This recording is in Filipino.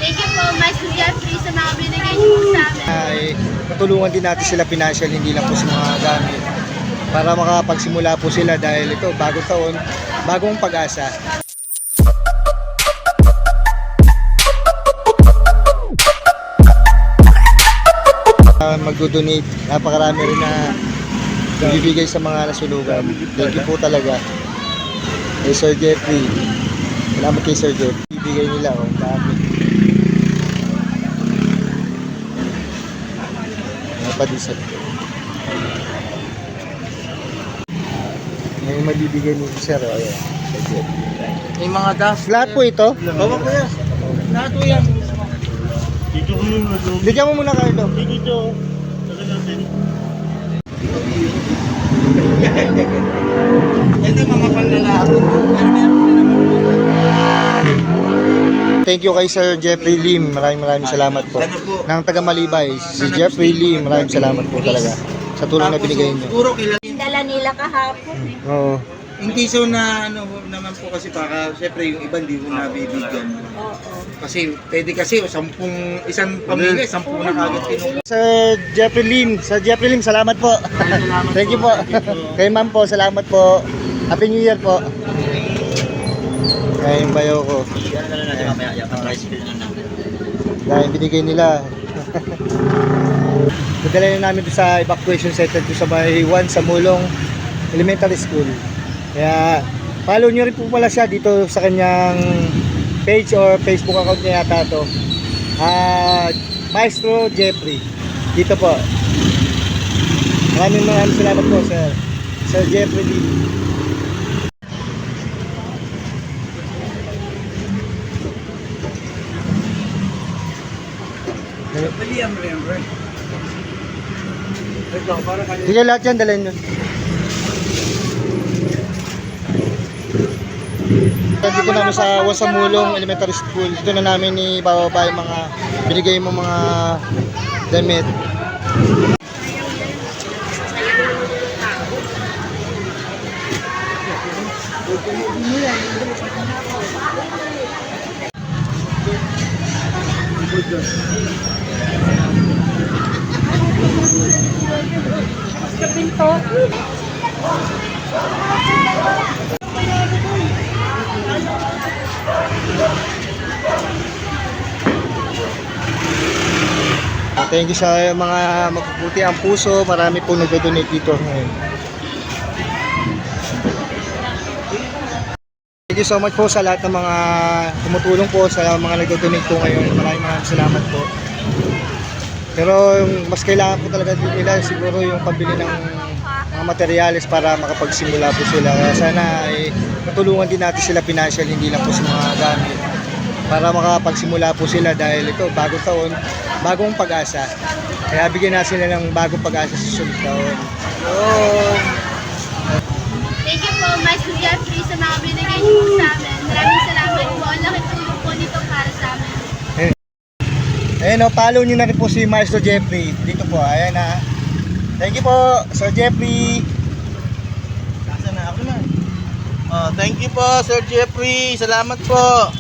Thank you po, Master Jeffrey, sa mga binigay niyo po sa amin. Ay, matulungan din natin sila financial, hindi lang po sa mga gamit. Para makapagsimula po sila dahil ito, bagong taon, bagong pag-asa. Mag-donate, napakarami rin na ibibigay sa mga nasulugan. Thank you po talaga kay Sir Jeffrey. Salamat kay Sir Jeffrey. Ibigay nila, oh, dami. Napadisat. May mabibigay ni Sir, oh, ayan. Sir Jeffrey. May mga dust. Lahat po ito? Bawa ko yan. Lahat po yan. Dito ko yung Bigyan mo muna, Carlo. dito. Tagal natin. Ito yung mga panlalaki. Thank you kay Sir Jeffrey Lim. Maraming salamat po. Nang taga Malibay, si Jeffrey Lim, maraming salamat po talaga sa tulong na binigay niyo. Siguro kailan. Dala nila kahapon. Oo. Hindi so na ano naman po kasi baka syempre yung iba hindi ko nabibigyan. Oo. Kasi pwede kasi isang pamilya, 10 na kagad tinulong. Sir Jeffrey Lim, salamat po. Thank you po. Kay Ma'am po, salamat po. Happy New Year po. Kaya yung bayo ko. Yan na lang natin mamaya, yung rice bill na natin. Dahil binigay nila. Nadala na namin sa evacuation center to sa Bahay 1 sa Mulong Elementary School. Kaya follow nyo rin po pala siya dito sa kanyang page or Facebook account niya yata to. Maestro Jeffrey. Dito po. Maraming salamat po, Sir. Sir Jeffrey Lee. William remember. Ito, para kanina. Sige, lahat yan, dalhin nyo. Dito namin sa Wasamulong Elementary School. Dito na namin ibababa yung mga binigay mo mga damit. Sa pinto. Thank you sa mga mapuputi ang puso. Marami pong nag-donate dito ngayon. Thank you so much po sa lahat ng mga tumutulong po sa mga nag-donate po ngayon. Maraming salamat po. Pero yung mas kailangan po talaga din nila siguro yung pambili ng mga materyales para makapagsimula po sila. Kaya sana ay matulungan din natin sila financial, hindi lang po sa mga gamit. Para makapagsimula po sila dahil ito, bagong taon, bagong pag-asa. Kaya bigyan natin sila ng bagong pag-asa sa susunod taon. Thank you po, Master Jeffrey, sa mga binigay niyo po sa amin. Maraming salamat po. Ang laki tulong po nito para sa amin. Ayan o, follow nyo na rin po si Maestro Jeffrey. Dito po, ayan na. Thank you po, Sir Jeffrey. Nasaan na ako na? Thank you po, Sir Jeffrey. Salamat po.